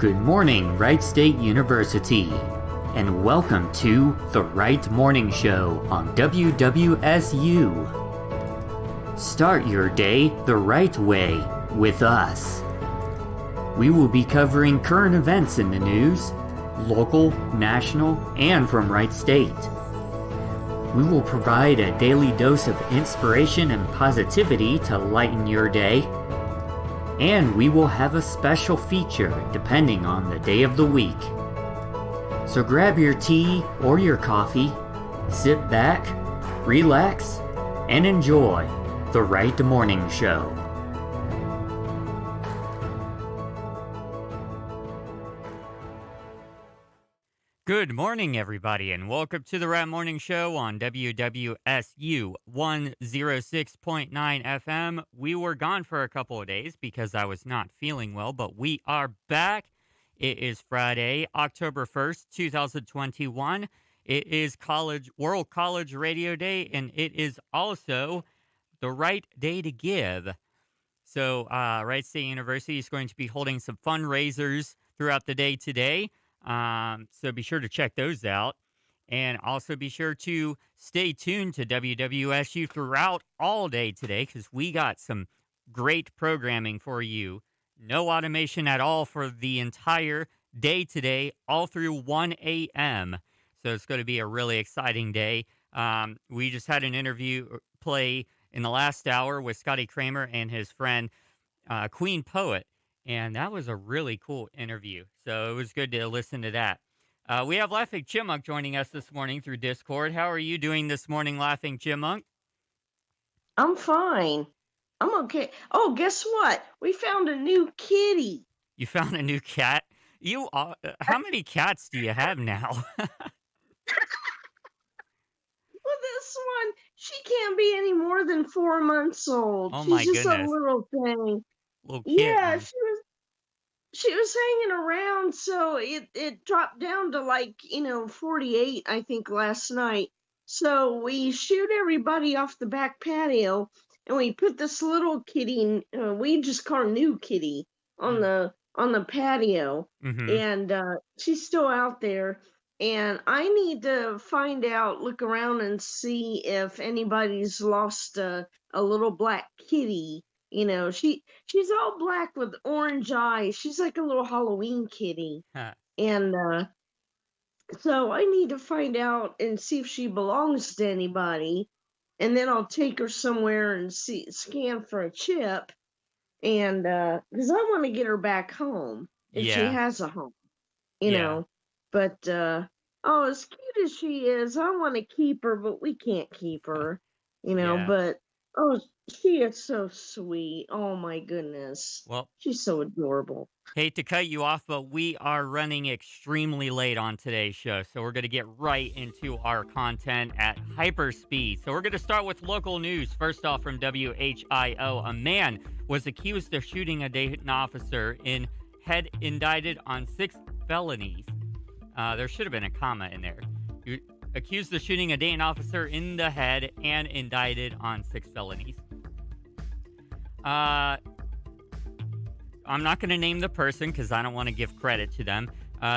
Good morning, Wright State University, and welcome to the Wright Morning Show on WWSU. Start your day the right way with us. We will be covering current events in the news, local, national, and from Wright State. We will provide a daily dose of inspiration and positivity to lighten your day. And we will have a special feature depending on the day of the week. So grab your tea or your coffee, sit back, relax, and enjoy the Wright Morning Show. Good morning, everybody, and welcome to the Wright Morning Show on WWSU 106.9 FM. We were gone for a couple of days because I was not feeling well, but we are back. It is Friday, October 1st, 2021. It is World College Radio Day, and it is also the right day to give. So Wright State University is going to be holding some fundraisers throughout the day today. So be sure to check those out, and also be sure to stay tuned to WWSU throughout all day today, because we got some great programming for you. No automation at all for the entire day today, all through 1 a.m. So it's going to be a really exciting day. We just had an interview play in the last hour with Scotty Kramer and his friend, Queen Poet. And that was a really cool interview. So it was good to listen to that. We have Laughing Chipmunk joining us this morning through Discord. How are you doing this morning, Laughing Chipmunk? I'm fine. I'm okay. Oh, guess what? We found a new kitty. You found a new cat? How many cats do you have now? Well, this one, she can't be any more than 4 months old. Oh, She's my just goodness. a little thing. Little kitten. Yeah, she was hanging around, so it dropped down to 48, I think, last night. So we shooed everybody off the back patio, and we put this little kitty, we just call her New Kitty, on the patio. Mm-hmm. And she's still out there. And I need to look around and see if anybody's lost a little black kitty. You know, she's all black with orange eyes. She's like a little Halloween kitty. Huh. And so I need to find out and see if she belongs to anybody. And then I'll take her somewhere and scan for a chip. And because I want to get her back home if she has a home, you know. But as cute as she is, I want to keep her, but we can't keep her, you know. Yeah. But she is so sweet. Oh my goodness. Well, she's so adorable. Hate to cut you off, but we are running extremely late on today's show, so we're going to get right into our content at hyperspeed. So we're going to start with local news. First off, from WHIO, a man was accused of shooting a Dayton officer and indicted on 6 felonies. There should have been a comma in there. Accused of shooting a Dayton officer in the head and indicted on 6 felonies. I'm not going to name the person because I don't want to give credit to them.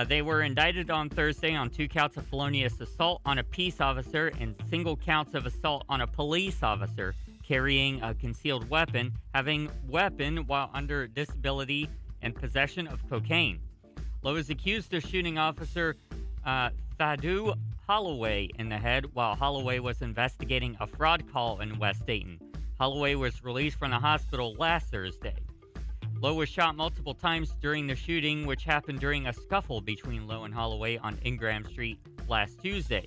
They were indicted on Thursday on 2 counts of felonious assault on a peace officer and single counts of assault on a police officer carrying a concealed weapon, having weapon while under disability, and possession of cocaine. Lowe is accused of shooting Officer Thadu Holloway in the head while Holloway was investigating a fraud call in West Dayton. Holloway was released from the hospital last Thursday. Lowe was shot multiple times during the shooting, which happened during a scuffle between Lowe and Holloway on Ingram Street last Tuesday.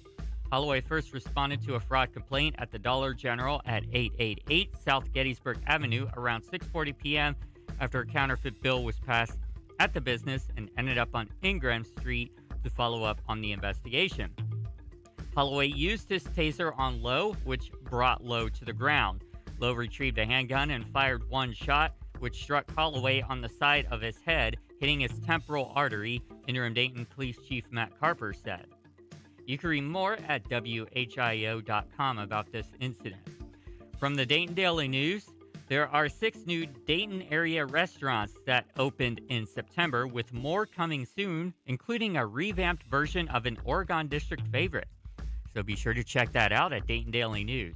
Holloway first responded to a fraud complaint at the Dollar General at 888 South Gettysburg Avenue around 6:40 p.m. after a counterfeit bill was passed at the business and ended up on Ingram Street to follow up on the investigation. Holloway used his taser on Lowe, which brought Lowe to the ground. Lowe retrieved a handgun and fired 1 shot, which struck Holloway on the side of his head, hitting his temporal artery, Interim Dayton Police Chief Matt Carper said. You can read more at WHIO.com about this incident. From the Dayton Daily News, There are 6 new Dayton area restaurants that opened in September, with more coming soon, including a revamped version of an Oregon District favorite. So be sure to check that out at Dayton Daily News.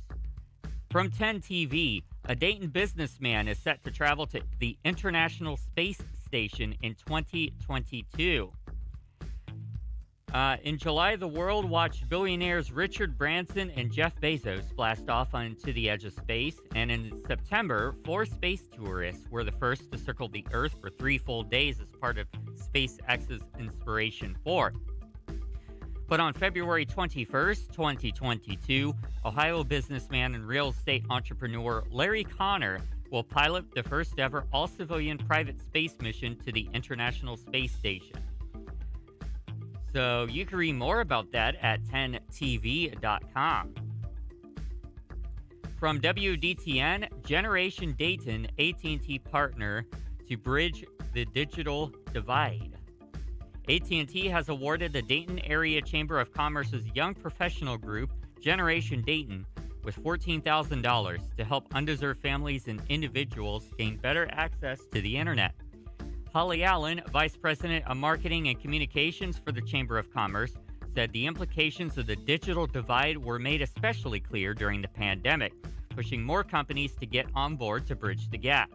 From 10 TV, a Dayton businessman is set to travel to the International Space Station in 2022. In July, the world watched billionaires Richard Branson and Jeff Bezos blast off onto the edge of space. And in September, 4 space tourists were the first to circle the Earth for 3 full days as part of SpaceX's Inspiration 4. But on February 21st, 2022, Ohio businessman and real estate entrepreneur Larry Connor will pilot the first ever all-civilian private space mission to the International Space Station. So you can read more about that at 10tv.com. From WDTN, Generation Dayton, AT&T partner to bridge the digital divide. AT&T has awarded the Dayton Area Chamber of Commerce's young professional group, Generation Dayton, with $14,000 to help undeserved families and individuals gain better access to the internet. Holly Allen, Vice President of Marketing and Communications for the Chamber of Commerce, said the implications of the digital divide were made especially clear during the pandemic, pushing more companies to get on board to bridge the gap.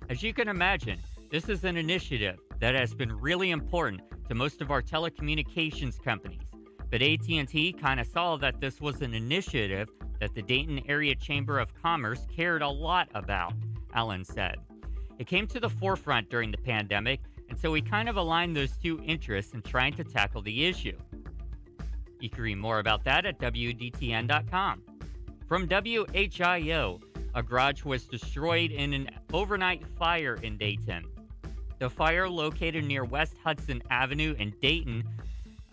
As you can imagine, this is an initiative that has been really important to most of our telecommunications companies, but AT&T kind of saw that this was an initiative that the Dayton Area Chamber of Commerce cared a lot about, Allen said. It came to the forefront during the pandemic, and so we kind of aligned those two interests in trying to tackle the issue. You can read more about that at WDTN.com. From WHIO, a garage was destroyed in an overnight fire in Dayton. The fire, located near West Hudson Avenue in Dayton,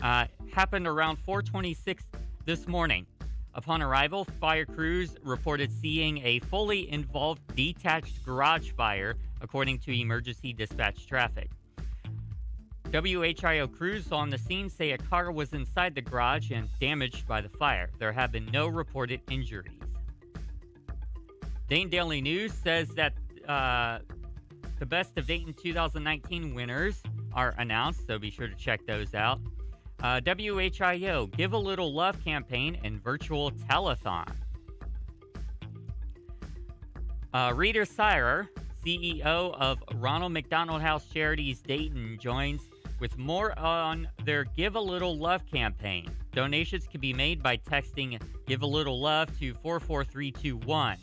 happened around 4:26 this morning. Upon arrival, fire crews reported seeing a fully involved detached garage fire, according to emergency dispatch traffic. WHIO crews on the scene say a car was inside the garage and damaged by the fire. There have been no reported injuries. Dayton Daily News says that the Best of Dayton 2019 winners are announced, so be sure to check those out. WHIO Give a Little Love campaign and virtual telethon. Rita Sirer, CEO of Ronald McDonald House Charities Dayton, joins with more on their Give a Little Love campaign. Donations can be made by texting Give a Little Love to 44321.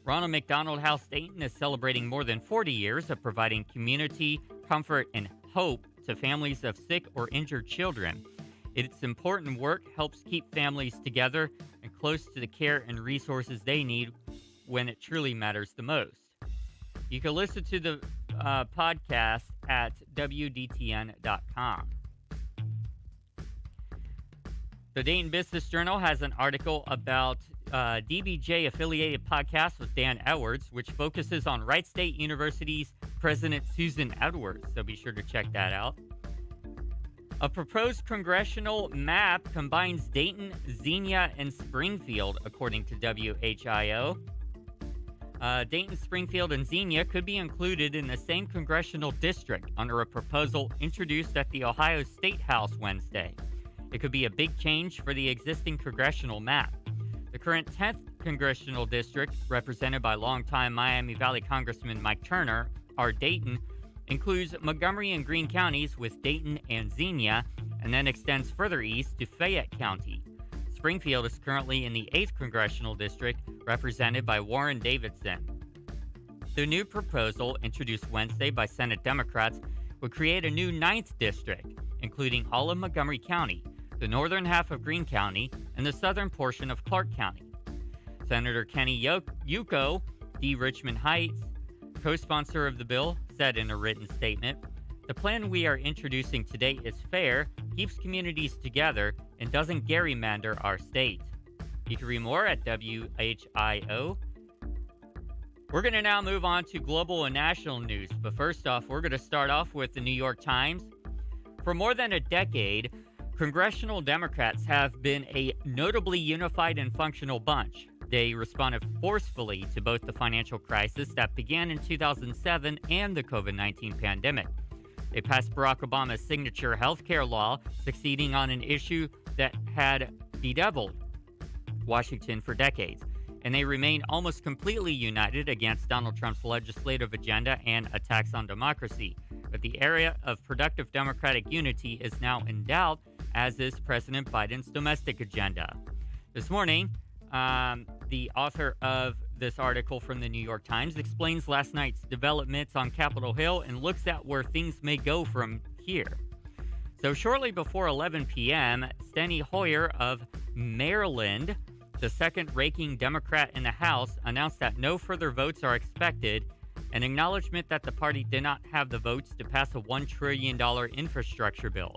Ronald McDonald House Dayton is celebrating more than 40 years of providing community, comfort, and hope to families of sick or injured children. Its important work helps keep families together and close to the care and resources they need when it truly matters the most. You can listen to the podcast at WDTN.com. The Dayton Business Journal has an article about DBJ-affiliated podcast with Dan Edwards, which focuses on Wright State University's President Susan Edwards, so be sure to check that out. A proposed congressional map combines Dayton, Xenia, and Springfield, according to WHIO. Dayton, Springfield, and Xenia could be included in the same congressional district under a proposal introduced at the Ohio State House Wednesday. It could be a big change for the existing congressional map. The current 10th congressional district, represented by longtime Miami Valley Congressman Mike Turner, our Dayton, includes Montgomery and Greene counties with Dayton and Xenia, and then extends further east to Fayette County. Springfield is currently in the 8th congressional district, represented by Warren Davidson. The new proposal, introduced Wednesday by Senate Democrats, would create a new 9th district, including all of Montgomery County, the northern half of Greene County, and the southern portion of Clark County. Senator Kenny Yuko, D. Richmond Heights, co-sponsor of the bill, said in a written statement, "The plan we are introducing today is fair, keeps communities together, and doesn't gerrymander our state." You can read more at WHIO. We're going to now move on to global and national news, but first off, we're going to start off with the New York Times. For more than a decade, congressional Democrats have been a notably unified and functional bunch. They responded forcefully to both the financial crisis that began in 2007 and the COVID-19 pandemic. They passed Barack Obama's signature health care law, succeeding on an issue that had bedeviled Washington for decades. And they remain almost completely united against Donald Trump's legislative agenda and attacks on democracy. But the area of productive Democratic unity is now in doubt, as is President Biden's domestic agenda. This morning, the author of this article from the New York Times explains last night's developments on Capitol Hill and looks at where things may go from here. So shortly before 11 p.m., Steny Hoyer of Maryland, the second-ranking Democrat in the House, announced that no further votes are expected, an acknowledgement that the party did not have the votes to pass a $1 trillion infrastructure bill.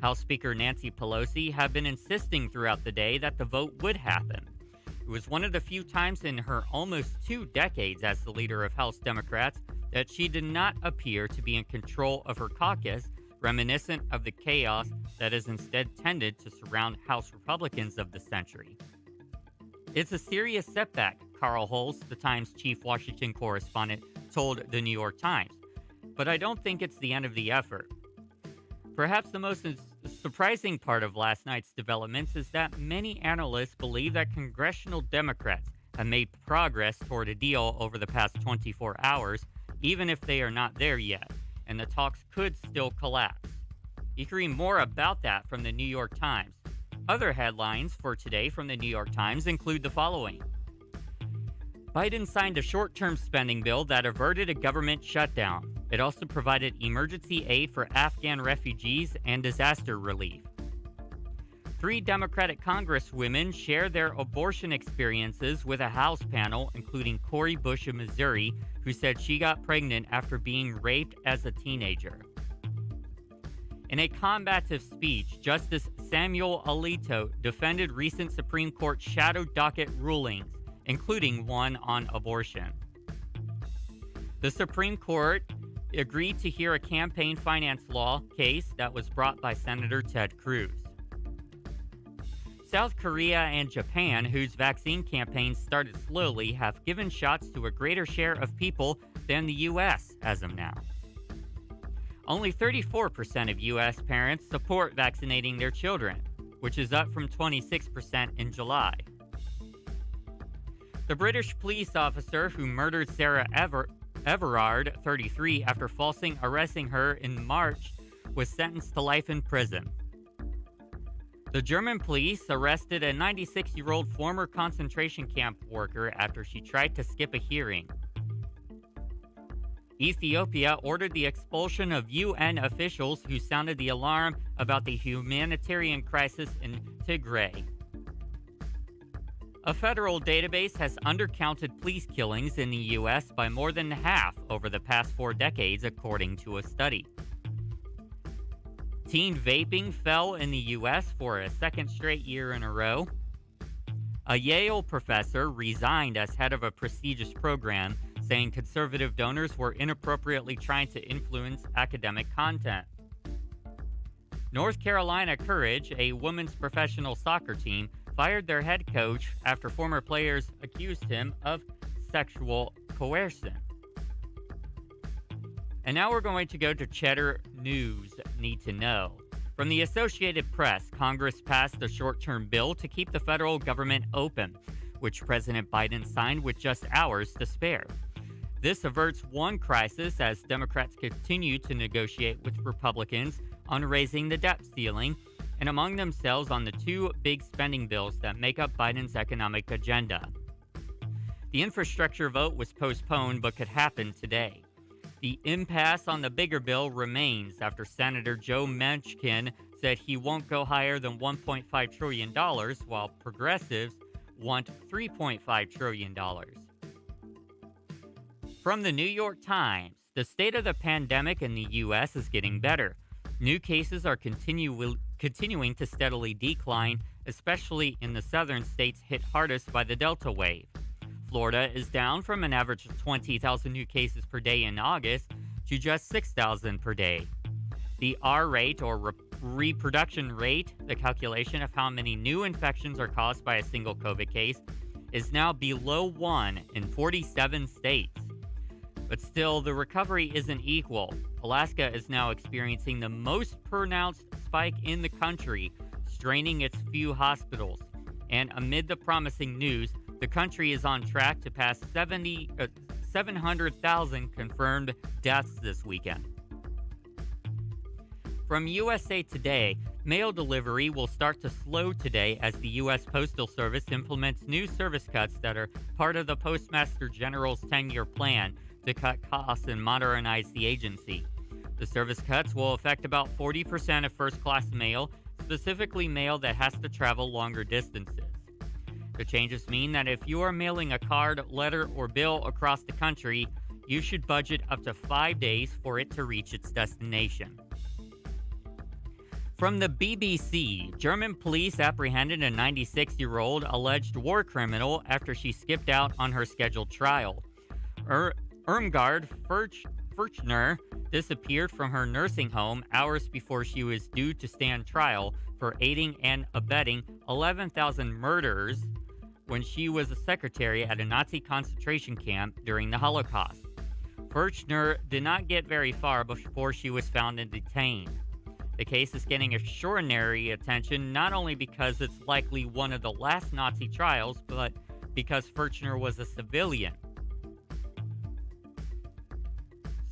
House Speaker Nancy Pelosi had been insisting throughout the day that the vote would happen. It was one of the few times in her almost 2 decades as the leader of House Democrats that she did not appear to be in control of her caucus, reminiscent of the chaos that has instead tended to surround House Republicans of the century. It's a serious setback, Carl Hulse, the Times' chief Washington correspondent, told the New York Times. But I don't think it's the end of the effort. Perhaps the most surprising part of last night's developments is that many analysts believe that congressional Democrats have made progress toward a deal over the past 24 hours, even if they are not there yet, and the talks could still collapse. You can read more about that from the New York Times. Other headlines for today from the New York Times include the following. Biden signed a short-term spending bill that averted a government shutdown. It also provided emergency aid for Afghan refugees and disaster relief. 3 Democratic Congresswomen share their abortion experiences with a House panel, including Cori Bush of Missouri, who said she got pregnant after being raped as a teenager. In a combative speech, Justice Samuel Alito defended recent Supreme Court shadow docket rulings, including one on abortion. The Supreme Court agreed to hear a campaign finance law case that was brought by Senator Ted Cruz. South Korea and Japan, whose vaccine campaigns started slowly, have given shots to a greater share of people than the U.S. as of now. Only 34% of U.S. parents support vaccinating their children, which is up from 26% in July. The British police officer who murdered Sarah Everard, 33, after falsely arresting her in March, was sentenced to life in prison. The German police arrested a 96-year-old former concentration camp worker after she tried to skip a hearing. Ethiopia ordered the expulsion of UN officials who sounded the alarm about the humanitarian crisis in Tigray. A federal database has undercounted police killings in the U.S. by more than half over the past 4 decades, according to a study. Teen vaping fell in the U.S. for a second straight year in a row. A Yale professor resigned as head of a prestigious program, saying conservative donors were inappropriately trying to influence academic content. North Carolina Courage, a women's professional soccer team, fired their head coach after former players accused him of sexual coercion. And now we're going to go to Cheddar News Need to Know. From the Associated Press, Congress passed a short-term bill to keep the federal government open, which President Biden signed with just hours to spare. This averts one crisis as Democrats continue to negotiate with Republicans on raising the debt ceiling and among themselves on the 2 big spending bills that make up Biden's economic agenda. The infrastructure vote was postponed but could happen today. The impasse on the bigger bill remains after Senator Joe Manchin said he won't go higher than $1.5 trillion, while progressives want $3.5 trillion. From the New York Times, the state of the pandemic in the U.S. is getting better. New cases are continuing to steadily decline, especially in the southern states hit hardest by the Delta wave. Florida is down from an average of 20,000 new cases per day in August to just 6,000 per day. The R rate, or reproduction rate, the calculation of how many new infections are caused by a single COVID case, is now below 1 in 47 states. But still, the recovery isn't equal. Alaska is now experiencing the most pronounced spike in the country, straining its few hospitals. And amid the promising news, the country is on track to pass 700,000 confirmed deaths this weekend. From USA Today, mail delivery will start to slow today as the U.S. Postal Service implements new service cuts that are part of the Postmaster General's 10-year plan to cut costs and modernize the agency. The service cuts will affect about 40% of first-class mail, specifically mail that has to travel longer distances. The changes mean that if you are mailing a card, letter, or bill across the country, you should budget up to 5 days for it to reach its destination. From the BBC, German police apprehended a 96-year-old alleged war criminal after she skipped out on her scheduled trial. Irmgard Furchner disappeared from her nursing home hours before she was due to stand trial for aiding and abetting 11,000 murderers when she was a secretary at a Nazi concentration camp during the Holocaust. Furchner did not get very far before she was found and detained. The case is getting extraordinary attention not only because it's likely one of the last Nazi trials, but because Furchner was a civilian.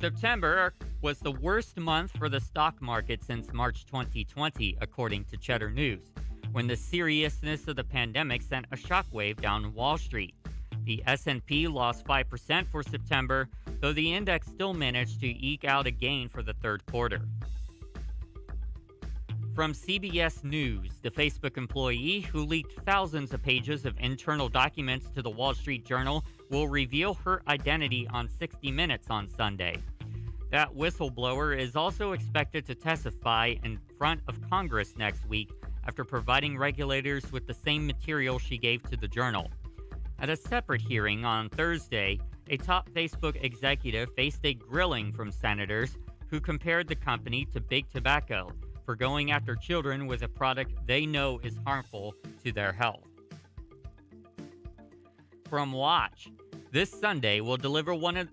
September was the worst month for the stock market since March 2020, according to Cheddar News, when the seriousness of the pandemic sent a shockwave down Wall Street. The S&P lost 5% for September, though the index still managed to eke out a gain for the third quarter. From CBS News, the Facebook employee who leaked thousands of pages of internal documents to the Wall Street Journal will reveal her identity on 60 Minutes on Sunday. That whistleblower is also expected to testify in front of Congress next week after providing regulators with the same material she gave to the Journal. At a separate hearing on Thursday, a top Facebook executive faced a grilling from senators who compared the company to big tobacco for going after children with a product they know is harmful to their health. From Watch, this Sunday we'll deliver one of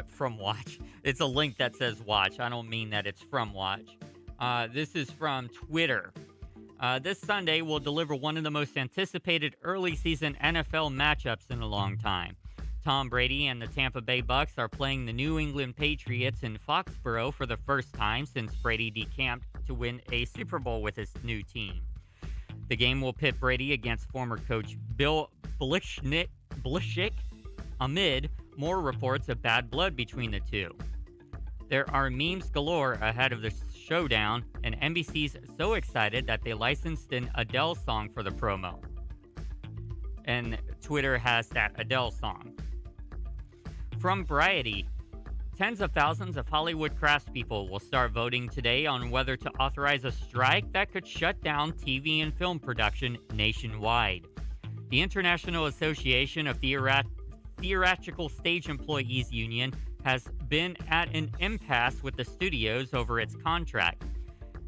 from Watch. It's a link that says Watch. I don't mean that it's from Watch. This is from Twitter. This Sunday we'll deliver one of the most anticipated early season NFL matchups in a long time. Tom Brady and the Tampa Bay Bucks are playing the New England Patriots in Foxborough for the first time since Brady decamped to win a Super Bowl with his new team. The game will pit Brady against former coach Bill Belichick amid more reports of bad blood between the two. There are memes galore ahead of the showdown, and NBC's so excited that they licensed an Adele song for the promo. And Twitter has that Adele song. From Variety, tens of thousands of Hollywood craftspeople will start voting today on whether to authorize a strike that could shut down TV and film production nationwide. The International Association of Theatrical Stage Employees Union has been at an impasse with the studios over its contract.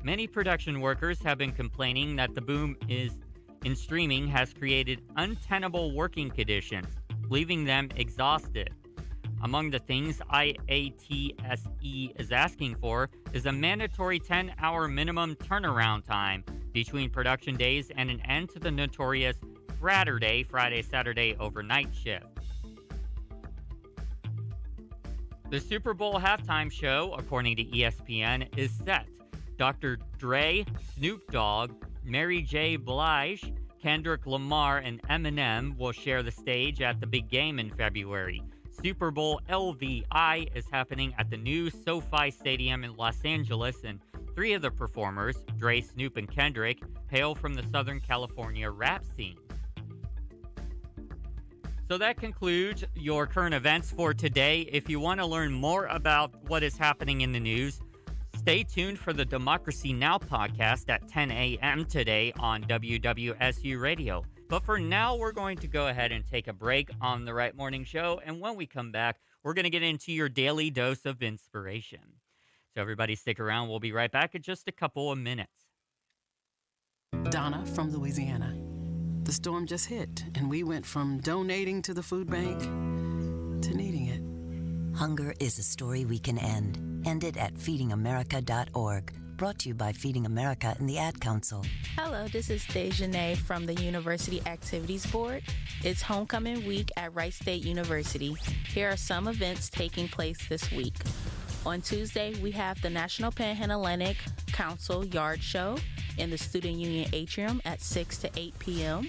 Many production workers have been complaining that the boom in streaming has created untenable working conditions, leaving them exhausted. Among the things IATSE is asking for is a mandatory 10-hour minimum turnaround time between production days and an end to the notorious Friday-Saturday overnight shift. The Super Bowl halftime show, according to ESPN, is set. Dr. Dre, Snoop Dogg, Mary J. Blige, Kendrick Lamar, and Eminem will share the stage at the big game in February. Super Bowl LVI is happening at the new SoFi Stadium in Los Angeles, and three of the performers, Dre, Snoop, and Kendrick, hail from the Southern California rap scene. So that concludes your current events for today. If you want to learn more about what is happening in the news, stay tuned for the Democracy Now! Podcast at 10 a.m. today on WWSU Radio. But for now, we're going to go ahead and take a break on the Right Morning Show. And when we come back, we're going to get into your daily dose of inspiration. So everybody stick around. We'll be right back in just a couple of minutes. Donna from Louisiana. The storm just hit, and we went from donating to the food bank to needing it. Hunger is a story we can end. End it at feedingamerica.org. Brought to you by Feeding America and the Ad Council. Hello, this is Dejanay from the University Activities Board. It's homecoming week at Wright State University. Here are some events taking place this week. On Tuesday, we have the National Panhellenic Council Yard Show in the Student Union Atrium at 6 to 8 p.m.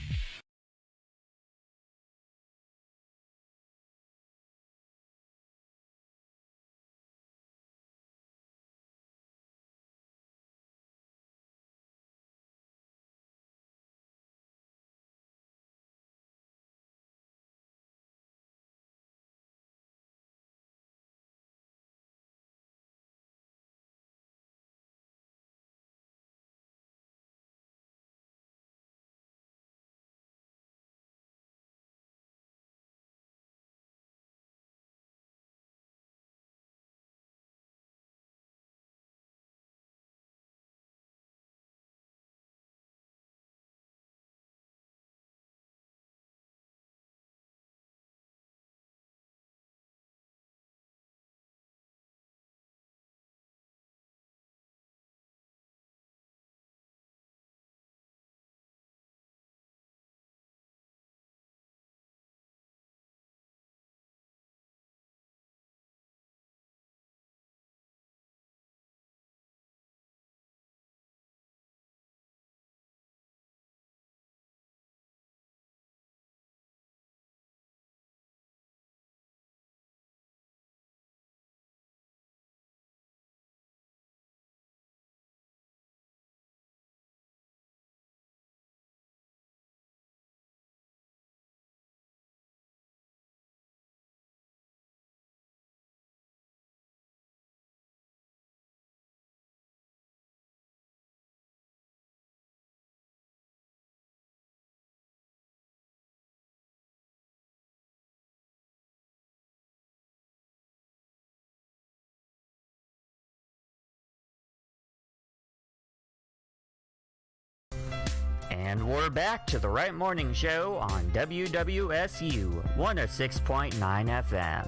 And we're back to the Wright Morning Show on WWSU 106.9 FM.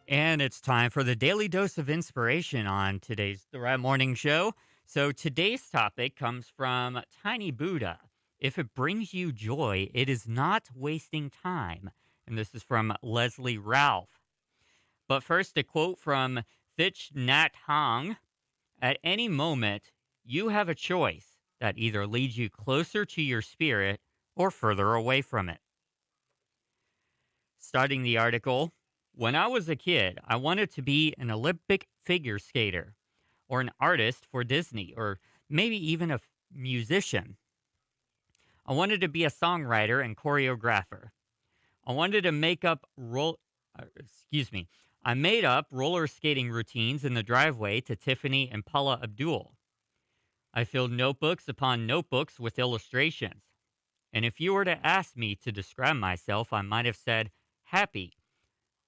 And it's time for the daily dose of inspiration on today's The Wright Morning Show. So today's topic comes from Tiny Buddha. If it brings you joy, it is not wasting time. And this is from Leslie Ralph. But first, a quote from Thich Nhat Hanh. At any moment, you have a choice that either leads you closer to your spirit or further away from it. Starting the article, when I was a kid, I wanted to be an Olympic figure skater or an artist for Disney or maybe even a musician. I wanted to be a songwriter and choreographer. I wanted to I made up roller skating routines in the driveway to Tiffany and Paula Abdul. I filled notebooks upon notebooks with illustrations. And if you were to ask me to describe myself, I might have said happy,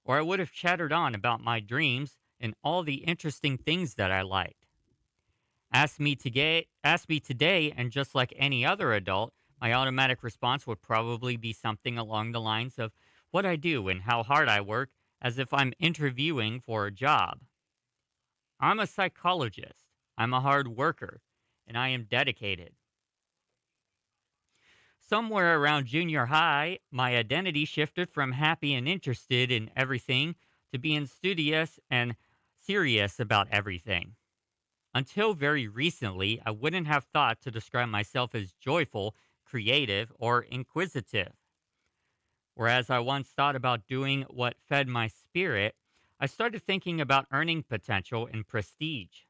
or I would have chattered on about my dreams and all the interesting things that I liked. Ask me today, and just like any other adult, my automatic response would probably be something along the lines of what I do and how hard I work, as if I'm interviewing for a job. I'm a psychologist, I'm a hard worker, and I am dedicated. Somewhere around junior high, my identity shifted from happy and interested in everything to being studious and serious about everything. Until very recently, I wouldn't have thought to describe myself as joyful, creative, or inquisitive. Whereas I once thought about doing what fed my spirit, I started thinking about earning potential and prestige.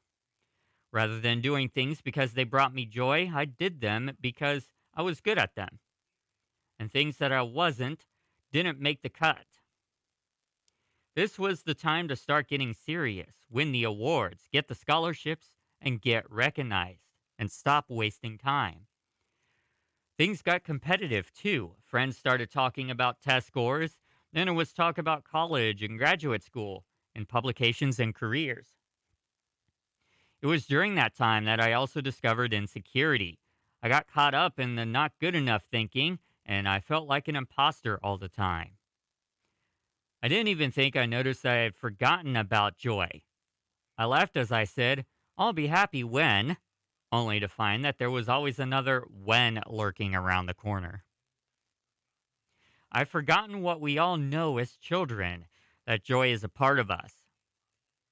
Rather than doing things because they brought me joy, I did them because I was good at them. And things that I wasn't didn't make the cut. This was the time to start getting serious, win the awards, get the scholarships, and get recognized, and stop wasting time. Things got competitive too. Friends started talking about test scores. Then it was talk about college and graduate school and publications and careers. It was during that time that I also discovered insecurity. I got caught up in the not good enough thinking, and I felt like an imposter all the time. I didn't even think I noticed I had forgotten about joy. I laughed as I said, I'll be happy when, only to find that there was always another when lurking around the corner. I've forgotten what we all know as children, that joy is a part of us.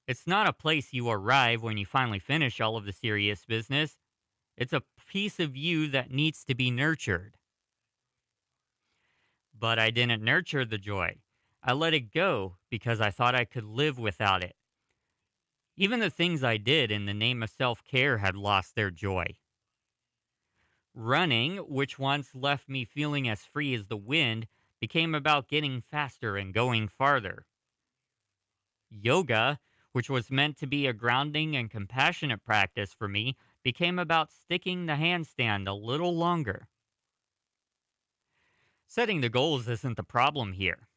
It's not a place you arrive when you finally finish all of the serious business. It's a piece of you that needs to be nurtured. But I didn't nurture the joy. I let it go because I thought I could live without it. Even the things I did in the name of self-care had lost their joy. Running, which once left me feeling as free as the wind, became about getting faster and going farther. Yoga, which was meant to be a grounding and compassionate practice for me, became about sticking the handstand a little longer. Setting the goals isn't the problem here.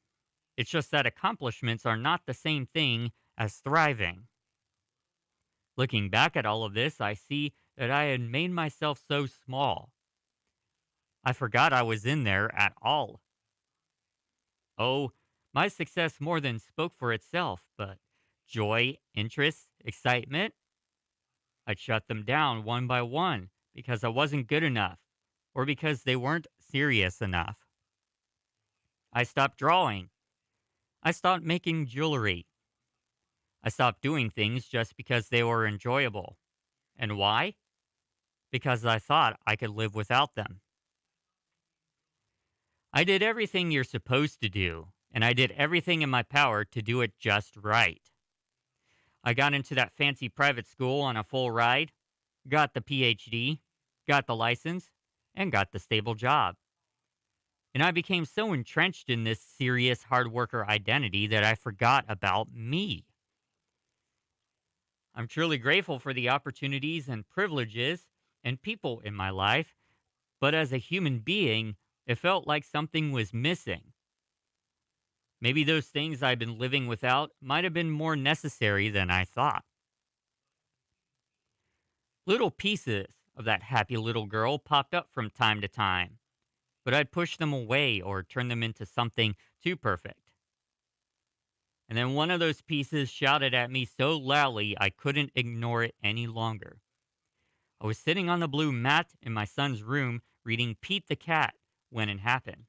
It's just that accomplishments are not the same thing as thriving. Looking back at all of this, I see that I had made myself so small. I forgot I was in there at all. Oh, my success more than spoke for itself, but joy, interest, excitement, I'd shut them down one by one because I wasn't good enough or because they weren't serious enough. I stopped drawing. I stopped making jewelry. I stopped doing things just because they were enjoyable. And why? Because I thought I could live without them. I did everything you're supposed to do, and I did everything in my power to do it just right. I got into that fancy private school on a full ride, got the PhD, got the license, and got the stable job. And I became so entrenched in this serious hard worker identity that I forgot about me. I'm truly grateful for the opportunities and privileges and people in my life, but as a human being, it felt like something was missing. Maybe those things I've been living without might have been more necessary than I thought. Little pieces of that happy little girl popped up from time to time, but I'd push them away or turn them into something too perfect. And then one of those pieces shouted at me so loudly I couldn't ignore it any longer. I was sitting on the blue mat in my son's room reading Pete the Cat when it happened.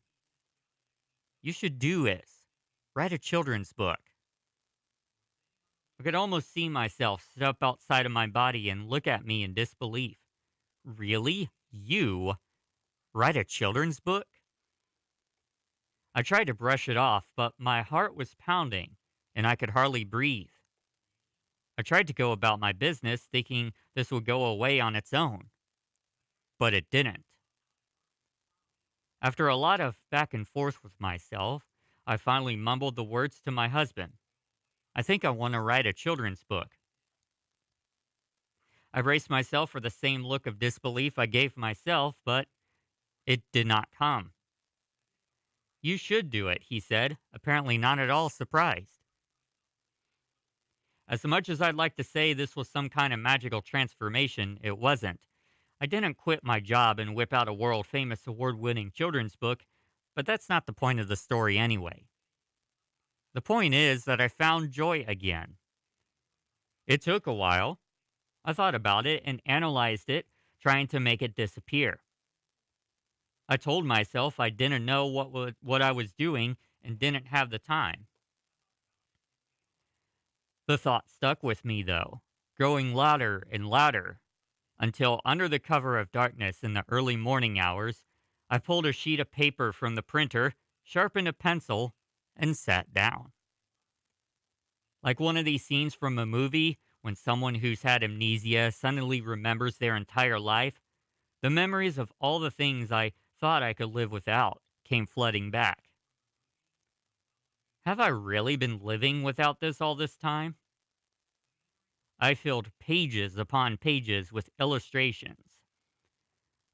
You should do this. Write a children's book. I could almost see myself step outside of my body and look at me in disbelief. Really? You? Write a children's book? I tried to brush it off, but my heart was pounding and I could hardly breathe. I tried to go about my business thinking this would go away on its own, but it didn't. After a lot of back and forth with myself, I finally mumbled the words to my husband. I think I want to write a children's book. I braced myself for the same look of disbelief I gave myself, but it did not come. You should do it, he said, apparently not at all surprised. As much as I'd like to say this was some kind of magical transformation, it wasn't. I didn't quit my job and whip out a world-famous award-winning children's book, but that's not the point of the story anyway. The point is that I found joy again. It took a while. I thought about it and analyzed it, trying to make it disappear. I told myself I didn't know what I was doing and didn't have the time. The thought stuck with me, though, growing louder and louder, until under the cover of darkness in the early morning hours, I pulled a sheet of paper from the printer, sharpened a pencil, and sat down. Like one of these scenes from a movie when someone who's had amnesia suddenly remembers their entire life, the memories of all the things I thought I could live without came flooding back. Have I really been living without this all this time? I filled pages upon pages with illustrations.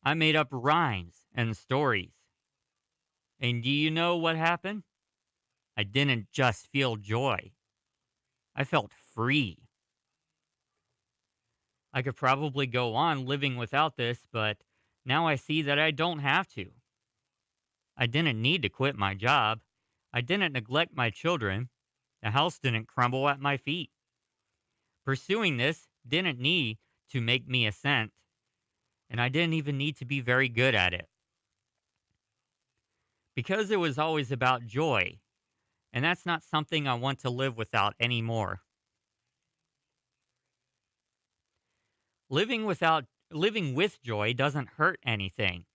I made up rhymes and stories. And do you know what happened? I didn't just feel joy. I felt free. I could probably go on living without this, but now I see that I don't have to. I didn't need to quit my job. I didn't neglect my children. The house didn't crumble at my feet. Pursuing this didn't need to make me a cent, and I didn't even need to be very good at it. Because it was always about joy, and that's not something I want to live without anymore. Living with joy doesn't hurt anything.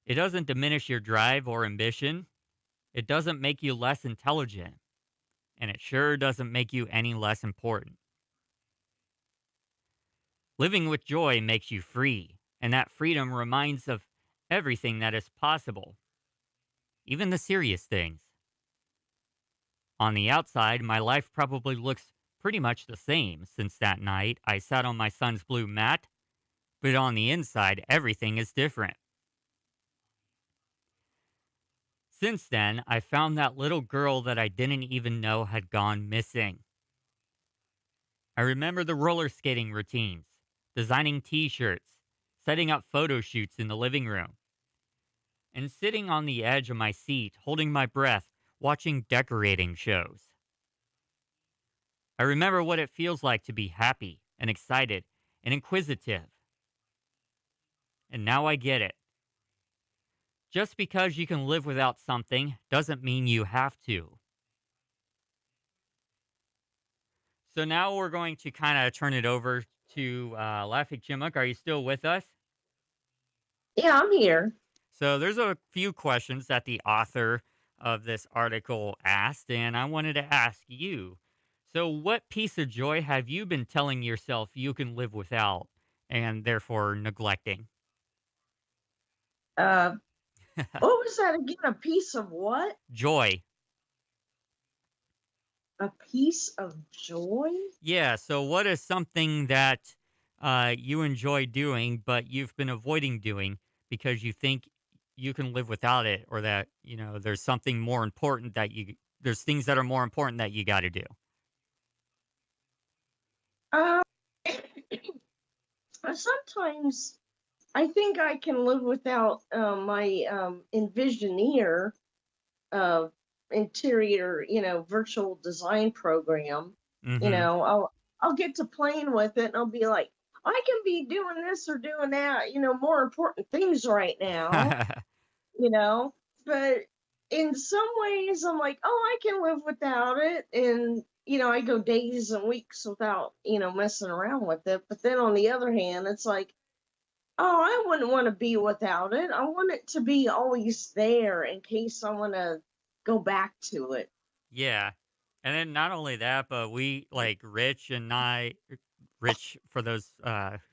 It doesn't diminish your drive or ambition. It doesn't make you less intelligent, and it sure doesn't make you any less important. Living with joy makes you free, and that freedom reminds of everything that is possible, even the serious things. On the outside, my life probably looks pretty much the same since that night I sat on my son's blue mat, but on the inside, everything is different. Since then, I found that little girl that I didn't even know had gone missing. I remember the roller skating routines, designing t-shirts, setting up photo shoots in the living room, and sitting on the edge of my seat, holding my breath, watching decorating shows. I remember what it feels like to be happy and excited and inquisitive. And now I get it. Just because you can live without something doesn't mean you have to. So now we're going to kind of turn it over to Laughing Chipmunk. Are you still with us? Yeah, I'm here. So there's a few questions that the author of this article asked, and I wanted to ask you. So what piece of joy have you been telling yourself you can live without and therefore neglecting? What was that again? A piece of what? Joy. A piece of joy? Yeah, so what is something that you enjoy doing, but you've been avoiding doing because you think you can live without it, or that, there's something more important there's things that are more important that you got to do? Uh, Sometimes I think I can live without my Envisioneer interior, virtual design program. Mm-hmm. I'll get to playing with it and I'll be like, I can be doing this or doing that, more important things right now, but in some ways I'm like, oh, I can live without it. And, I go days and weeks without, messing around with it. But then on the other hand, it's like, oh, I wouldn't want to be without it. I want it to be always there in case I want to go back to it. Yeah. And then not only that, but we like Rich, for those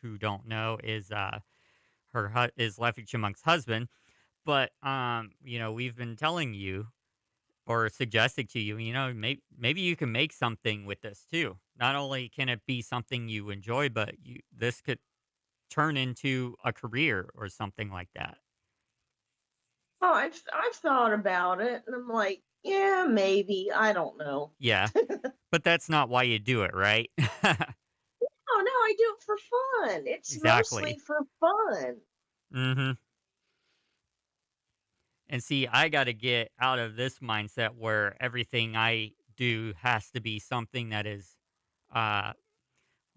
who don't know, is is Laughing Chipmunk's husband. But we've been telling you or suggesting to you, maybe you can make something with this too. Not only can it be something you enjoy, but this could turn into a career or something like that. Oh, I've thought about it, and I'm like, yeah, maybe. I don't know. Yeah, but that's not why you do it, right? Oh no, I do it for fun. It's mostly Exactly. for fun. Mm-hmm. And see, I got to get out of this mindset where everything I do has to be something that is, what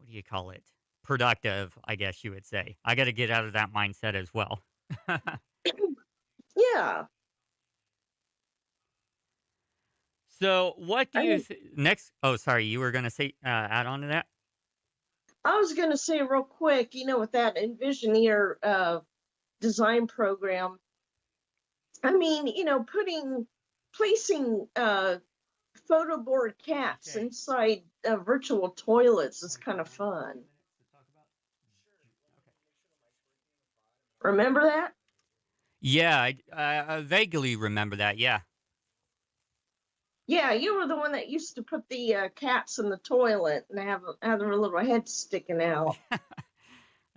do you call it? Productive, I guess you would say. I got to get out of that mindset as well. Yeah. So, what do I you mean, next? Oh, sorry, you were going to say add on to that? I was gonna say real quick, with that Envisioneer design program. I mean, placing photo board cats Okay. inside virtual toilets is kind of fun. Remember that? Yeah, I vaguely remember that. Yeah. Yeah, you were the one that used to put the cats in the toilet and have their little heads sticking out.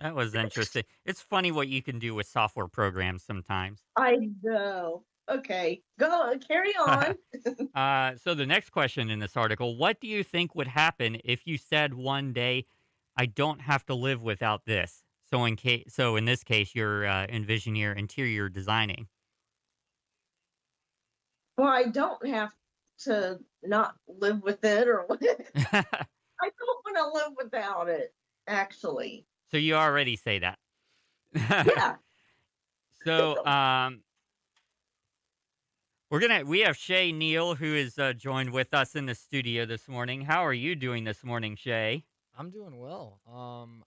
That was interesting. It's funny what you can do with software programs sometimes. I know. Okay, go carry on. So the next question in this article, what do you think would happen if you said one day, I don't have to live without this. So in this case, you're envisioning your interior designing. Well, I don't have to not live with it or I don't want to live without it, actually. So you already say that. Yeah. So we have Shay Neal who is joined with us in the studio this morning. How are you doing this morning, Shay? I'm doing well.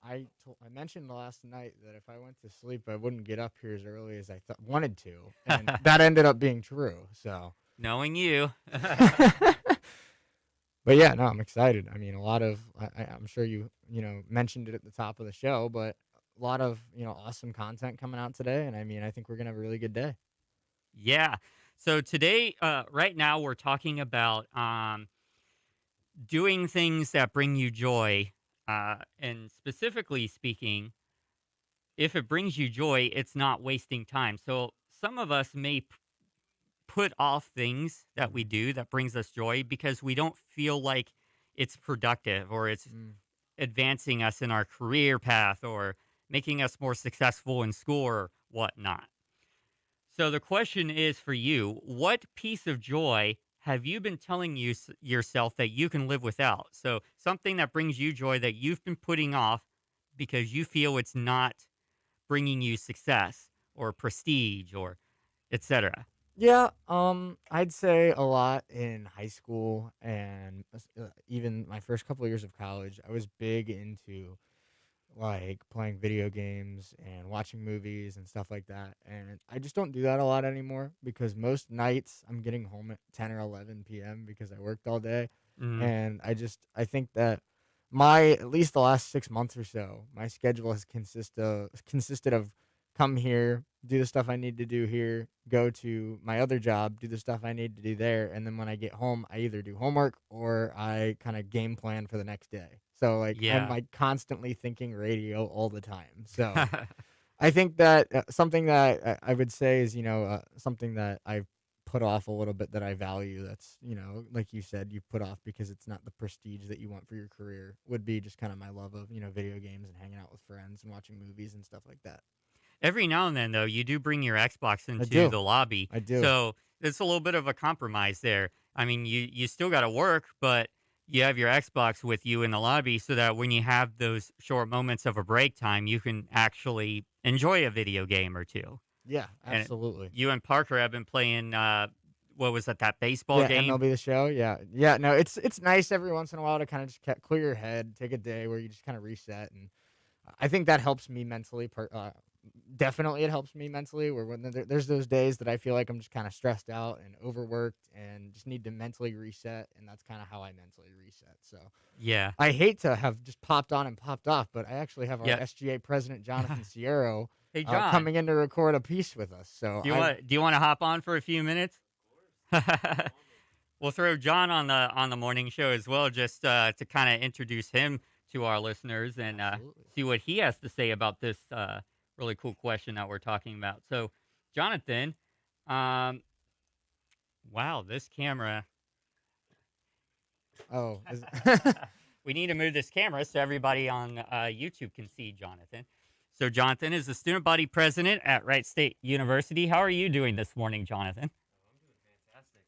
I mentioned last night that if I went to sleep, I wouldn't get up here as early as I wanted to, and that ended up being true. So, Knowing you. but yeah, no, I'm excited. I mean, a lot of I'm sure you mentioned it at the top of the show, but a lot of awesome content coming out today, and I mean, I think we're gonna have a really good day. Yeah. So today, right now, we're talking about doing things that bring you joy. And specifically speaking, if it brings you joy, it's not wasting time. So some of us may put off things that we do that brings us joy because we don't feel like it's productive or it's advancing us in our career path or making us more successful in school or whatnot. So the question is for you, what piece of joy have you been telling yourself that you can live without? So something that brings you joy that you've been putting off because you feel it's not bringing you success or prestige or etc. Yeah, I'd say a lot in high school and even my first couple of years of college. I was big into like playing video games and watching movies and stuff like that. And I just don't do that a lot anymore because most nights I'm getting home at 10 or 11 p.m. because I worked all day. Mm, And I think that at least the last 6 months or so, my schedule has consisted of come here, do the stuff I need to do here, go to my other job, do the stuff I need to do there, and then when I get home, I either do homework or I kind of game plan for the next day. So like I'm yeah. like constantly thinking radio all the time. So I think that something that I would say is something that I've put off a little bit that I value. That's like you said, you put off because it's not the prestige that you want for your career. Would be just kind of my love of video games and hanging out with friends and watching movies and stuff like that. Every now and then, though, you do bring your Xbox I into do. the lobby. I do. So it's a little bit of a compromise there. I mean, you still got to work, but you have your Xbox with you in the lobby so that when you have those short moments of a break time, you can actually enjoy a video game or two. Yeah, And absolutely. you and Parker have been playing, what was that baseball Yeah, game? MLB The Show. Yeah. No, it's nice every once in a while to kind of just clear your head, take a day where you just kind of reset, and I think that helps me mentally. Definitely, it helps me mentally. Where when there's those days that I feel like I'm just kind of stressed out and overworked, and just need to mentally reset, and that's kind of how I mentally reset. So Yeah. I hate to have just popped on and popped off, but I actually have our Yeah. SGA president Jonathan Sierro Hey, John, coming in to record a piece with us. So do you want to hop on for a few minutes? We'll throw John on the morning show as well, just to kind of introduce him to our listeners and Absolutely. see what he has to say about this really cool question that we're talking about. So, Jonathan, wow, this camera. Oh, We need to move this camera so everybody on YouTube can see Jonathan. So, Jonathan is the student body president at Wright State University. How are you doing this morning, Jonathan? I'm doing fantastic.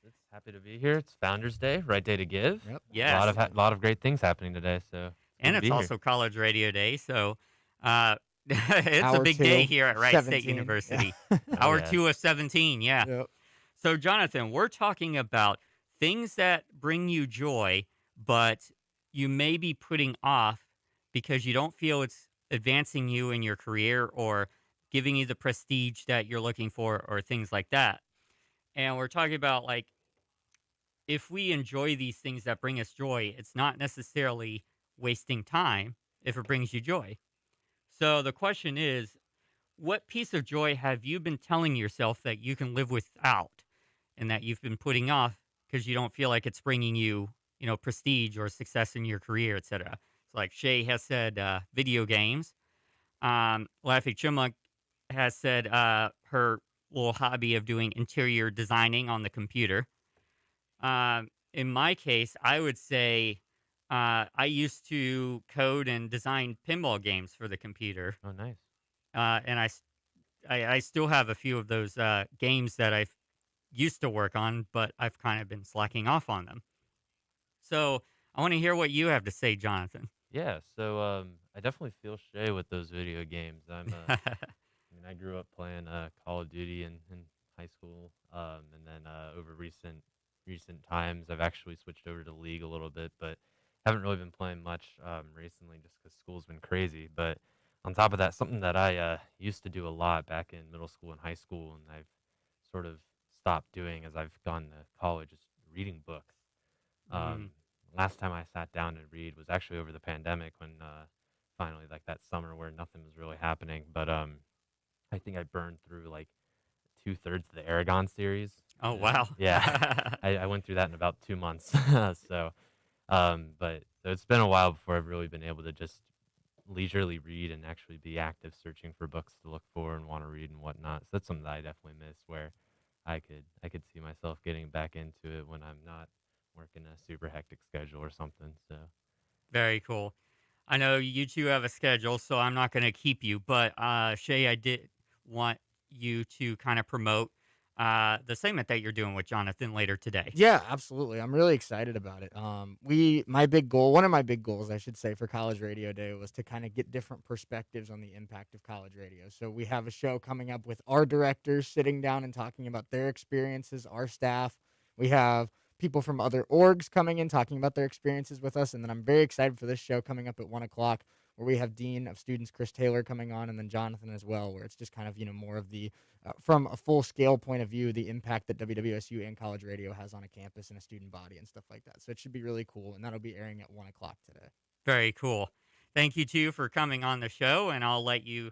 It's happy to be here. It's Founders Day, right day to give. Yep. Yes. A lot of great things happening today. So And good to it's be here. also College Radio Day, so it's Hour a big 2, day here at Wright 17. State University. Yeah. Hour Yeah. 2 of 17, yeah. Yep. So, Jonathan, we're talking about things that bring you joy, but you may be putting off because you don't feel it's advancing you in your career or giving you the prestige that you're looking for or things like that. And we're talking about, like, if we enjoy these things that bring us joy, it's not necessarily wasting time if it brings you joy. So the question is, what piece of joy have you been telling yourself that you can live without and that you've been putting off because you don't feel like it's bringing you, prestige or success in your career, etc. So like Shay has said, video games. Laffy Chipmunk has said her little hobby of doing interior designing on the computer. In my case, I would say I used to code and design pinball games for the computer, Oh, nice. and I still have a few of those games that I've used to work on, but I've kind of been slacking off on them. So I want to hear what you have to say, Jonathan. Yeah, so I definitely feel Shay with those video games. I mean, I grew up playing Call of Duty in high school, and then over recent times, I've actually switched over to League a little bit, but haven't really been playing much recently just because school's been crazy. But on top of that, something that I used to do a lot back in middle school and high school, and I've sort of stopped doing as I've gone to college, is reading books. Mm, Um, Last time I sat down to read was actually over the pandemic when finally like that summer where nothing was really happening. But I think I burned through like 2/3 of the Aragon series. oh And wow. yeah, I went through that in about 2 months. So, but so it's been a while before I've really been able to just leisurely read and actually be active searching for books to look for and want to read and whatnot. So that's something that I definitely miss where I could see myself getting back into it when I'm not working a super hectic schedule or something. So Very cool. I know you two have a schedule, so I'm not going to keep you. But Shay, I did want you to kind of promote the segment that you're doing with Jonathan later today. Yeah, absolutely. I'm really excited about it. My big goal, one of my big goals, I should say, for College Radio Day was to kind of get different perspectives on the impact of college radio. So we have a show coming up with our directors sitting down and talking about their experiences, our staff. We have people from other orgs coming in talking about their experiences with us, and then I'm very excited for this show coming up at 1 o'clock, where we have Dean of Students Chris Taylor coming on, and then Jonathan as well, where it's just kind of more of the from a full scale point of view, the impact that WWSU and college radio has on a campus and a student body and stuff like that. So it should be really cool. And that'll be airing at 1 o'clock today. Very cool. Thank you, too, for coming on the show, and I'll let you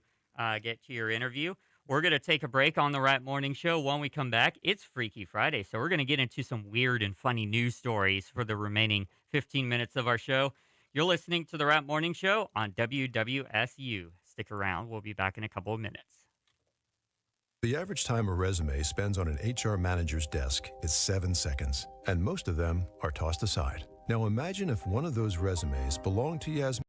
get to your interview. We're going to take a break on the Rat Morning Show. When we come back, it's Freaky Friday, so we're going to get into some weird and funny news stories for the remaining 15 minutes of our show. You're listening to the Rat Morning Show on WWSU. Stick around. We'll be back in a couple of minutes. The average time a resume spends on an HR manager's desk is 7 seconds, and most of them are tossed aside. Now imagine if one of those resumes belonged to Yasmin.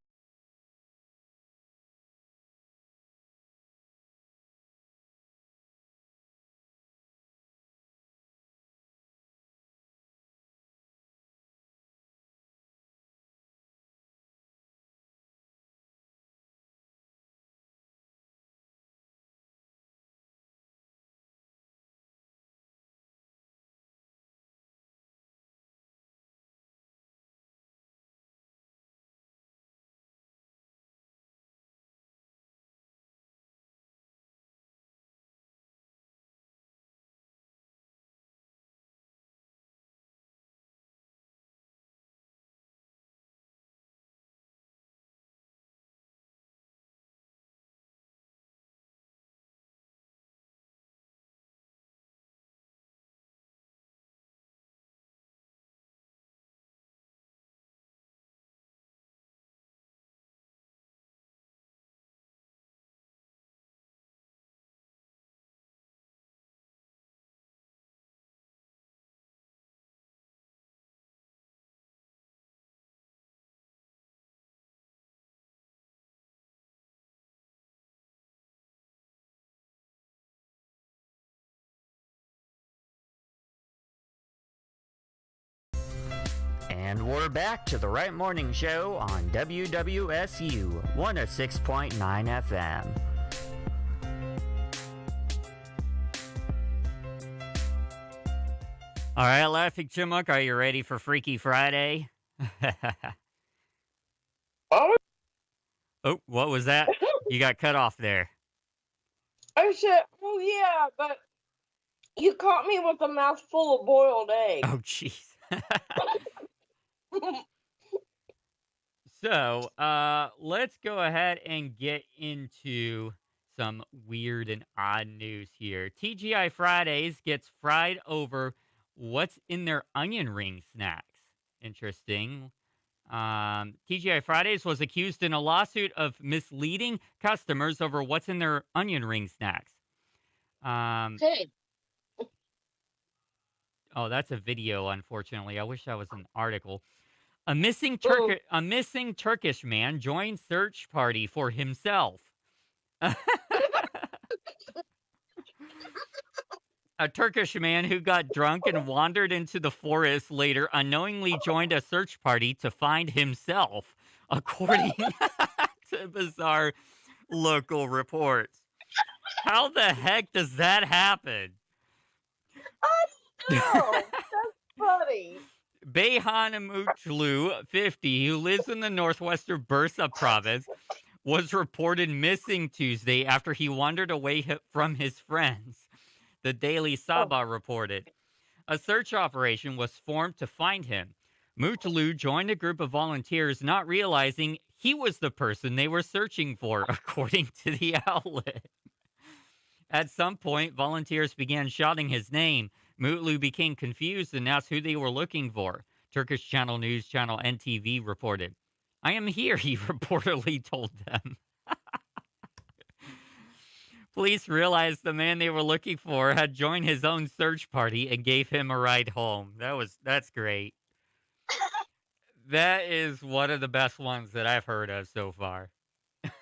And we're back to the Right Morning Show on WWSU 106.9 FM. All right, Laughing Chipmunk, are you ready for Freaky Friday? Oh, Oh, what was that? You got cut off there. I said, oh yeah, but you caught me with a mouthful of boiled egg. Oh, jeez. So, let's go ahead and get into some weird and odd news here. TGI Fridays gets fried over what's in their onion ring snacks. Interesting. TGI Fridays was accused in a lawsuit of misleading customers over what's in their onion ring snacks. Hey, Oh, that's a video, unfortunately. I wish that was an article. A missing Turkish man joined search party for himself. A Turkish man who got drunk and wandered into the forest later unknowingly joined a search party to find himself, according to bizarre local reports. How the heck does that happen? I know. That's funny. Beyhan Mutlu, 50, who lives in the northwestern Bursa province, was reported missing Tuesday after he wandered away from his friends, the Daily Sabah reported. A search operation was formed to find him. Mutlu joined a group of volunteers, not realizing he was the person they were searching for, according to the outlet. At some point, volunteers began shouting his name. Mutlu became confused and asked who they were looking for. Turkish channel news channel NTV reported. I am here, he reportedly told them. Police realized the man they were looking for had joined his own search party and gave him a ride home. That's great. That is one of the best ones that I've heard of so far.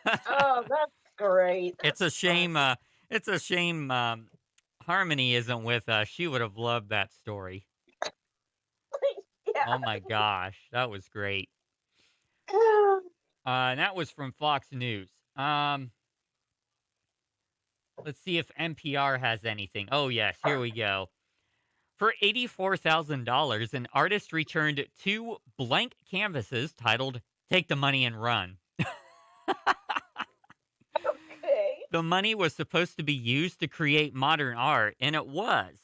Oh, that's great. It's a shame. It's a shame Harmony isn't with us. She would have loved that story. Yeah. Oh my gosh, that was great. And that was from Fox News. Let's see if NPR has anything. Oh yes, here we go. For $84,000, an artist returned 2 blank canvases titled "Take the Money and Run." The money was supposed to be used to create modern art, and it was,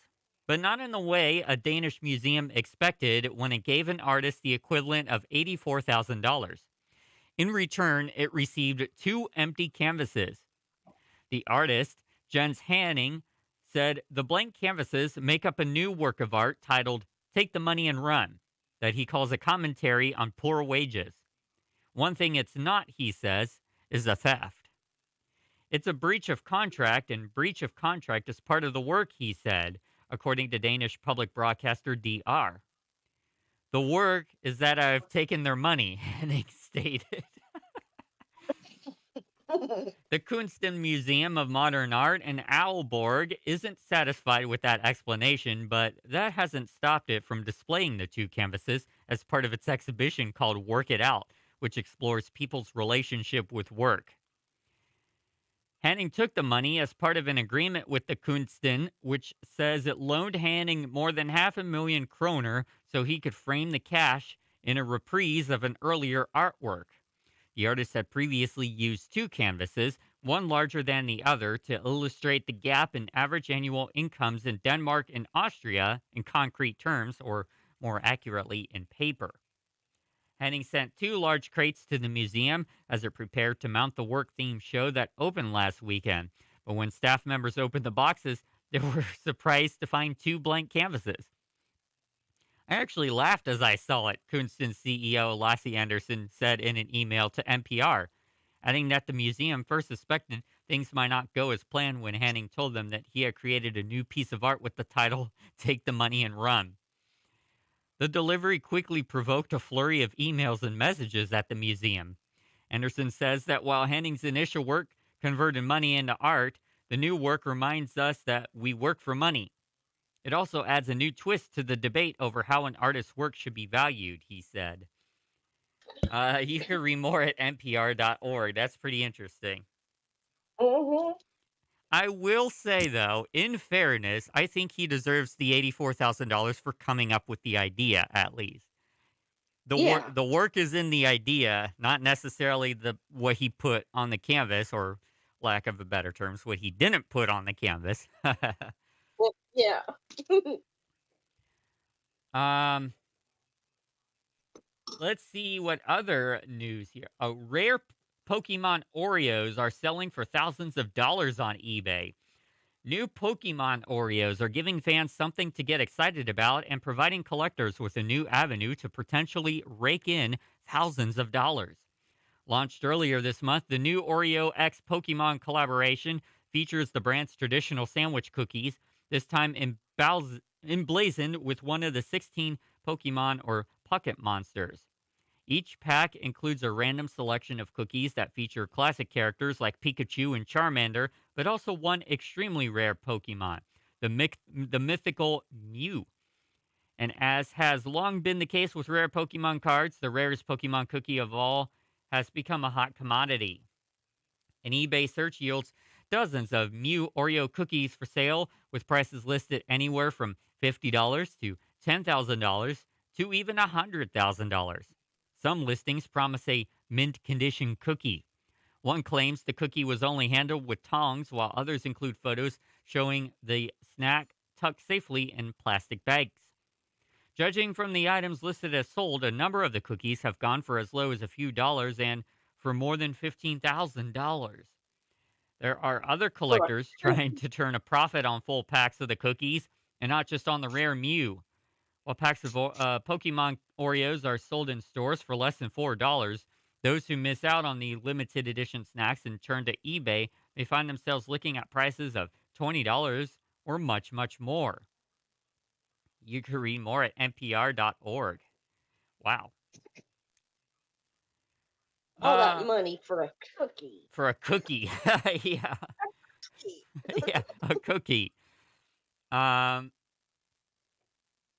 but not in the way a Danish museum expected when it gave an artist the equivalent of $84,000. In return, it received 2 empty canvases. The artist, Jens Hanning, said the blank canvases make up a new work of art titled "Take the Money and Run," that he calls a commentary on poor wages. One thing it's not, he says, is a theft. It's a breach of contract, and breach of contract is part of the work, he said, according to Danish public broadcaster DR. The work is that I've taken their money, Henning stated. The Kunsten Museum of Modern Art in Aalborg isn't satisfied with that explanation, but that hasn't stopped it from displaying the 2 canvases as part of its exhibition called Work It Out, which explores people's relationship with work. Hanning took the money as part of an agreement with the Kunsten, which says it loaned Hanning more than 500,000 kroner so he could frame the cash in a reprise of an earlier artwork. The artist had previously used 2 canvases, one larger than the other, to illustrate the gap in average annual incomes in Denmark and Austria in concrete terms, or more accurately, in paper. Henning sent 2 large crates to the museum as it prepared to mount the work-themed show that opened last weekend. But when staff members opened the boxes, they were surprised to find 2 blank canvases. I actually laughed as I saw it, Kunsten CEO Lasse Anderson said in an email to NPR, adding that the museum first suspected things might not go as planned when Hanning told them that he had created a new piece of art with the title, "Take the Money and Run." The delivery quickly provoked a flurry of emails and messages at the museum. Anderson says that while Hanning's initial work converted money into art, the new work reminds us that we work for money. It also adds a new twist to the debate over how an artist's work should be valued, he said. You can read more at npr.org. That's pretty interesting. Mm-hmm. I will say, though, in fairness, I think he deserves the $84,000 for coming up with the idea, at least. The work is in the idea, not necessarily what he put on the canvas, or lack of a better terms, what he didn't put on the canvas. Yeah. Let's see what other news here. Rare Pokemon Oreos are selling for thousands of dollars on eBay. New Pokemon Oreos are giving fans something to get excited about and providing collectors with a new avenue to potentially rake in thousands of dollars. Launched earlier this month, the new Oreo X Pokemon collaboration features the brand's traditional sandwich cookies, this time emblazoned with one of the 16 Pokemon or Pocket Monsters. Each pack includes a random selection of cookies that feature classic characters like Pikachu and Charmander, but also one extremely rare Pokemon, the mythical Mew. And as has long been the case with rare Pokemon cards, the rarest Pokemon cookie of all has become a hot commodity. An eBay search yields dozens of Mew Oreo cookies for sale, with prices listed anywhere from $50 to $10,000 to even $100,000. Some listings promise a mint condition cookie. One claims the cookie was only handled with tongs, while others include photos showing the snack tucked safely in plastic bags. Judging from the items listed as sold, a number of the cookies have gone for as low as a few dollars and for more than $15,000. There are other collectors trying to turn a profit on full packs of the cookies and not just on the rare Mew. While packs of Pokemon Oreos are sold in stores for less than $4, those who miss out on the limited edition snacks and turn to eBay may find themselves looking at prices of $20 or much, much more. You can read more at npr.org. Wow. All that money for a cookie. For a cookie. Yeah. Yeah, a cookie.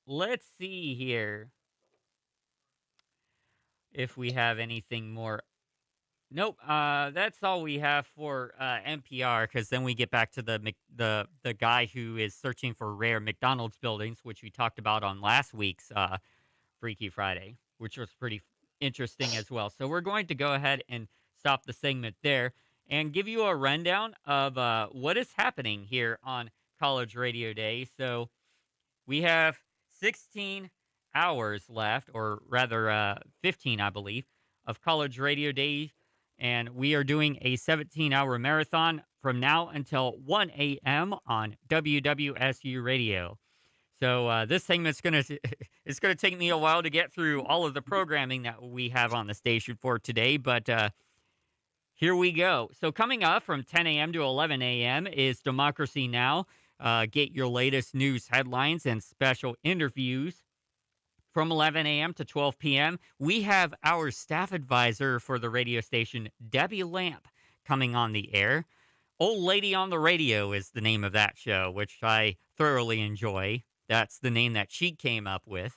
Let's see here if we have anything more. Nope. That's all we have for NPR, because then we get back to the guy who is searching for rare McDonald's buildings, which we talked about on last week's Freaky Friday, which was pretty interesting as well. So we're going to go ahead and stop the segment there and give you a rundown of what is happening here on College Radio Day. So we have 16 hours left, or rather 15, I believe, of College Radio Day. And we are doing a 17-hour marathon from now until 1 a.m. on WWSU Radio. So this segment's it's gonna take me a while to get through all of the programming that we have on the station for today, but here we go. So coming up from 10 a.m. to 11 a.m. is Democracy Now! Get your latest news headlines and special interviews. From 11 a.m. to 12 p.m., we have our staff advisor for the radio station, Debbie Lamp, coming on the air. Old Lady on the Radio is the name of that show, which I thoroughly enjoy. That's the name that she came up with.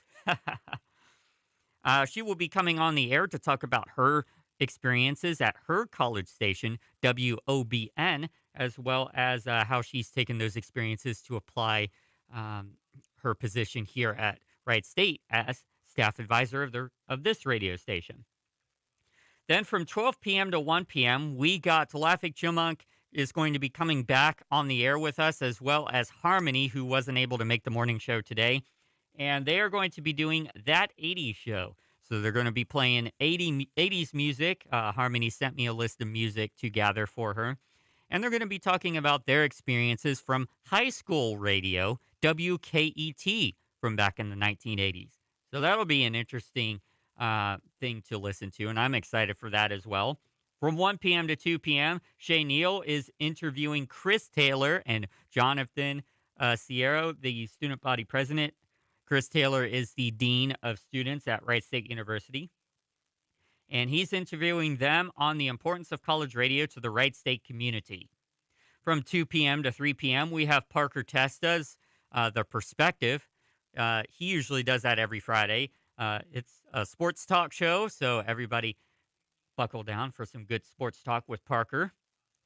She will be coming on the air to talk about her experiences at her college station, WOBN, as well as how she's taken those experiences to apply her position here at Wright State as staff advisor of this radio station. Then from 12 p.m. to 1 p.m., we got Laughing Chipmunk is going to be coming back on the air with us, as well as Harmony, who wasn't able to make the morning show today. And they are going to be doing That 80s Show. So they're going to be playing 80s music. Harmony sent me a list of music to gather for her. And they're going to be talking about their experiences from high school radio, WKET, from back in the 1980s. So that'll be an interesting thing to listen to, and I'm excited for that as well. From 1 p.m. to 2 p.m., Shay Neal is interviewing Chris Taylor and Jonathan Sierra, the student body president. Chris Taylor is the dean of students at Wright State University, and he's interviewing them on the importance of college radio to the Wright State community. From 2 p.m. to 3 p.m., we have Parker Testa's The Perspective. He usually does that every Friday. It's a sports talk show, so everybody buckle down for some good sports talk with Parker.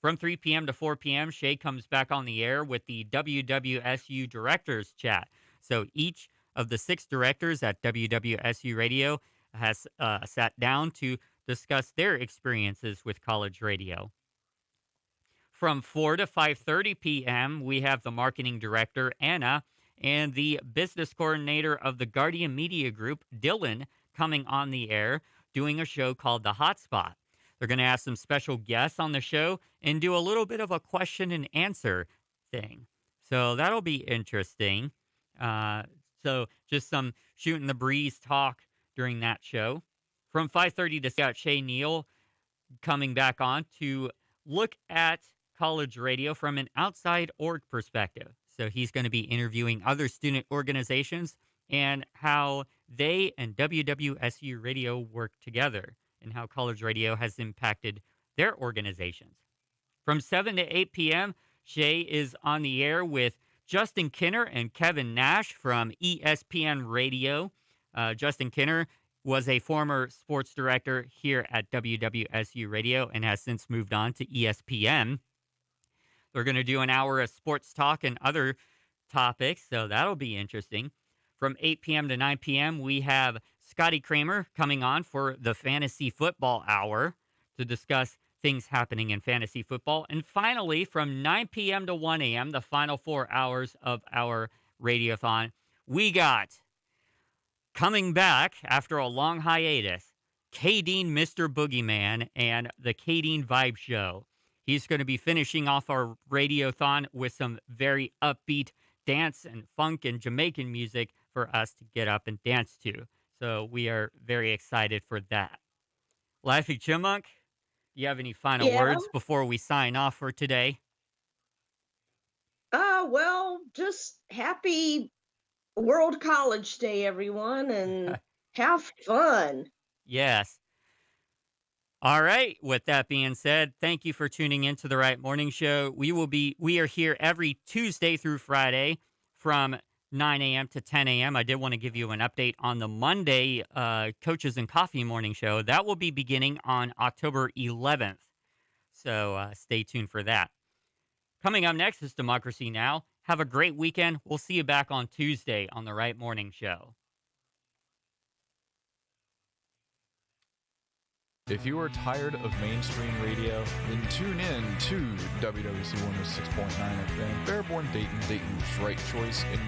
From 3 p.m. to 4 p.m., Shay comes back on the air with the WWSU Directors Chat. So each of the 6 directors at WWSU Radio has sat down to discuss their experiences with college radio. From 4 to 5:30 p.m., we have the marketing director, Anna, and the business coordinator of the Guardian Media Group, Dylan, coming on the air, doing a show called The Hotspot. They're going to have some special guests on the show and do a little bit of a question and answer thing. So that'll be interesting. So just some shooting the breeze talk during that show. From 5:30 to Scott Shay Neal coming back on to look at college radio from an outside org perspective. So he's going to be interviewing other student organizations and how they and WWSU Radio work together and how college radio has impacted their organizations. From 7 to 8 p.m., Shay is on the air with Justin Kinner and Kevin Nash from ESPN Radio. Justin Kinner was a former sports director here at WWSU Radio and has since moved on to ESPN. They're going to do an hour of sports talk and other topics, so that'll be interesting. From 8 p.m. to 9 p.m., we have Scotty Kramer coming on for the Fantasy Football Hour to discuss things happening in fantasy football. And finally, from 9 p.m. to 1 a.m., the final 4 hours of our radiothon, we got, coming back after a long hiatus, K-Dean Mr. Boogeyman and the K-Dean Vibe Show. He's going to be finishing off our radiothon with some very upbeat dance and funk and Jamaican music for us to get up and dance to. So we are very excited for that. Laffy Chipmunk, do you have any final words before we sign off for today? Well, just happy World College Day, everyone, and have fun. Yes. All right. With that being said, thank you for tuning in to the Wright Morning Show. We are here every Tuesday through Friday from 9 a.m. to 10 a.m. I did want to give you an update on the Monday Coaches and Coffee Morning Show. That will be beginning on October 11th. So stay tuned for that. Coming up next is Democracy Now! Have a great weekend. We'll see you back on Tuesday on the Wright Morning Show. If you are tired of mainstream radio, then tune in to WWC 106.9 FM, Fairborn, Dayton, Dayton's right choice in